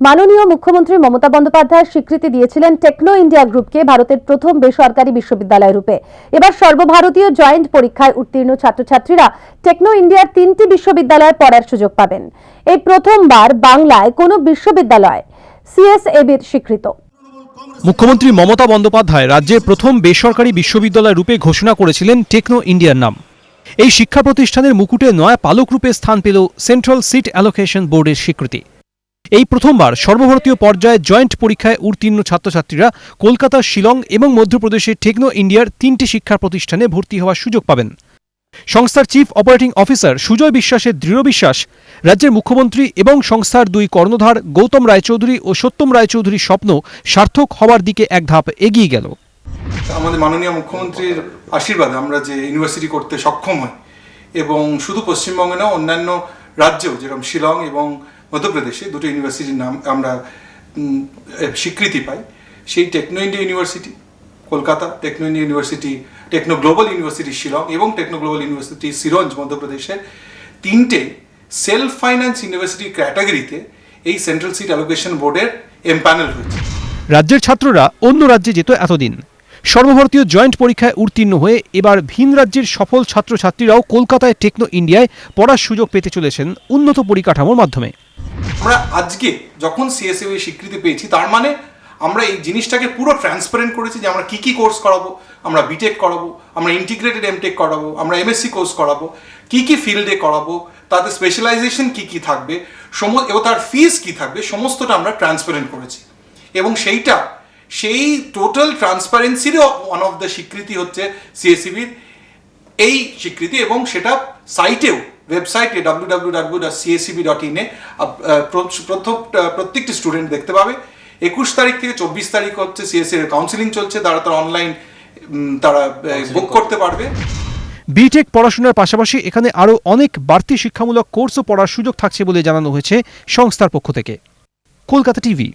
মাননীয় মুখ্যমন্ত্রী মমতা বন্দ্যোপাধ্যায় স্বীকৃতি দিয়েছিলেন টেকনো ইন্ডিয়া গ্রুপকে ভারতের প্রথম বেসরকারি বিশ্ববিদ্যালয় রূপে। এবার সর্বভারতীয় জয়েন্ট পরীক্ষায় উত্তীর্ণ ছাত্রছাত্রীরা টেকনো ইন্ডিয়ার 3টি বিশ্ববিদ্যালয়ে পড়ার সুযোগ পাবেন। এই প্রথমবার বাংলায় কোনো বিশ্ববিদ্যালয় সিএসএবির স্বীকৃত। মুখ্যমন্ত্রী মমতা বন্দ্যোপাধ্যায় রাজ্যের প্রথম বেসরকারি বিশ্ববিদ্যালয় রূপে ঘোষণা করেছিলেন টেকনো ইন্ডিয়ার নাম। এই শিক্ষা প্রতিষ্ঠানের মুকুটে নয়া পালক রূপে স্থান পেল সেন্ট্রাল সিট অ্যালোকেশন বোর্ডের স্বীকৃতি। এই প্রথমবার সর্বভারতীয় পর্যায়ে জয়েন্ট পরীক্ষায় উত্তীর্ণ ছাত্রছাত্রীরা কলকাতা, শিলং এবং মধ্যপ্রদেশের টেকনো ইন্ডিয়ার 3টি শিক্ষা প্রতিষ্ঠানে ভর্তি হওয়ার সুযোগ পাবেন। সংস্থার চিফ অপারেটিং অফিসার সুজয় বিশ্বাসের দৃঢ় বিশ্বাস, রাজ্যের মুখ্যমন্ত্রী এবং সংস্থার দুই কর্ণধার গৌতম রায়চৌধুরী ও সত্যম রায়চৌধুরীর স্বপ্ন সার্থক হওয়ার দিকে এক ধাপ এগিয়ে গেল। আমাদের মাননীয় মুখ্যমন্ত্রীর আশীর্বাদে আমরা যে ইউনিভার্সিটি করতে সক্ষম হই এবং শুধু পশ্চিমবঙ্গে না, অন্যান্য রাজ্যেও যেরকম শিলং এবং মধ্যপ্রদেশে দুটো ইউনিভার্সিটির নাম আমরা স্বীকৃতি পাই। সেই Techno India University Kolkata, Techno India University, Techno Global University Shillong এবং টেকনো গ্লোবাল ইউনিভার্সিটি সিরঞ্জ মধ্যপ্রদেশের 3টে সেলফ ফাইন্যান্স ইউনিভার্সিটি ক্যাটাগরিতে এই সেন্ট্রাল সিট অ্যালোকেশন বোর্ডের এমপ্যানেল হয়েছে। রাজ্যের ছাত্ররা অন্য রাজ্যে যেত এতদিন, সর্বভারতীয় জয়েন্ট পরীক্ষায় উত্তীর্ণ হয়ে এবার ভিন রাজ্যের সফল ছাত্রছাত্রীরাও কলকাতায় টেকনো ইন্ডিয়ায় পড়ার সুযোগ পেতে চলেছেন উন্নত পরিকাঠামোর মাধ্যমে। আমরা আজকে যখন সিএসএবি স্বীকৃতি পেয়েছি, তার মানে আমরা এই জিনিসটাকে পুরো ট্রান্সপারেন্ট করেছি যে আমরা কি কোর্স করাবো। আমরা বিটেক করাবো, আমরা ইন্টিগ্রেটেড এমটেক করাবো, আমরা এমএসসি কোর্স করাবো, কি ফিল্ডে করাবো, তাতে স্পেশালাইজেশন কি থাকবে, এবং তার ফিস কি থাকবে, সমস্তটা আমরা ট্রান্সপারেন্ট করেছি। এবং সেই টোটাল ট্রান্সপারেন্সিরও ওয়ান অফ দ্য স্বীকৃতি হচ্ছে সিএসইবির এই স্বীকৃতি, এবং সেটা সাইটেও, ওয়েবসাইটে www.cseb.in প্রত্যেকটি স্টুডেন্ট দেখতে পাবে। 21 তারিখ থেকে 24 তারিখ হচ্ছে সিএসএ কাউন্সিলিং চলছে, তারা অনলাইন তারা বুক করতে পারবে। বিটেক পড়াশোনার পাশাপাশি এখানে আরও অনেক বাড়তি শিক্ষামূলক কোর্সও পড়ার সুযোগ থাকছে বলে জানানো হয়েছে সংস্থার পক্ষ থেকে। কলকাতা টিভি।